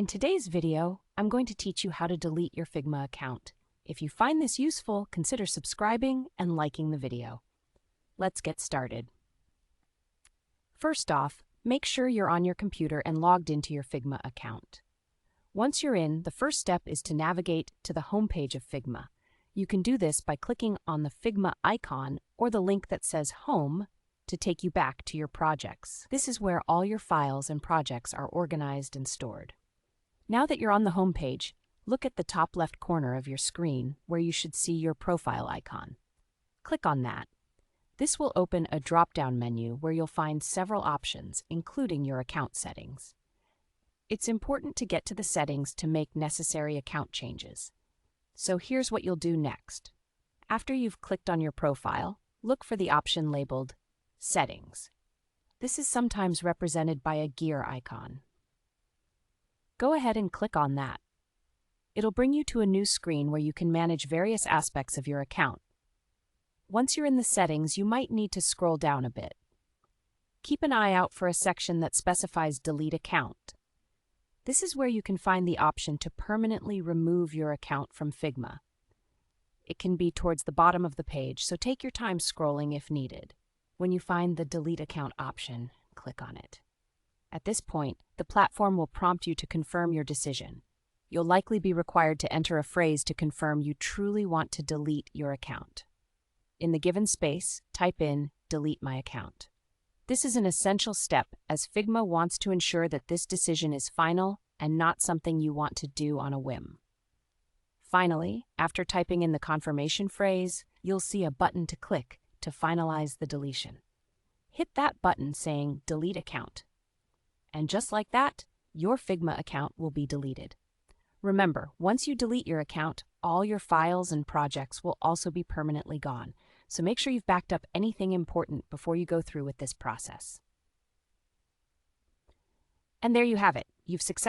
In today's video, I'm going to teach you how to delete your Figma account. If you find this useful, consider subscribing and liking the video. Let's get started. First off, make sure you're on your computer and logged into your Figma account. Once you're in, the first step is to navigate to the home page of Figma. You can do this by clicking on the Figma icon or the link that says Home to take you back to your projects. This is where all your files and projects are organized and stored. Now that you're on the home page, look at the top left corner of your screen where you should see your profile icon. Click on that. This will open a drop-down menu where you'll find several options, including your account settings. It's important to get to the settings to make necessary account changes. So here's what you'll do next. After you've clicked on your profile, look for the option labeled Settings. This is sometimes represented by a gear icon. Go ahead and click on that. It'll bring you to a new screen where you can manage various aspects of your account. Once you're in the settings, you might need to scroll down a bit. Keep an eye out for a section that specifies Delete Account. This is where you can find the option to permanently remove your account from Figma. It can be towards the bottom of the page, so take your time scrolling if needed. When you find the Delete Account option, click on it. At this point, the platform will prompt you to confirm your decision. You'll likely be required to enter a phrase to confirm you truly want to delete your account. In the given space, type in Delete my account. This is an essential step as Figma wants to ensure that this decision is final and not something you want to do on a whim. Finally, after typing in the confirmation phrase, you'll see a button to click to finalize the deletion. Hit that button saying Delete Account. And just like that, your Figma account will be deleted. Remember, once you delete your account, all your files and projects will also be permanently gone. So make sure you've backed up anything important before you go through with this process. And there you have it. You've successfully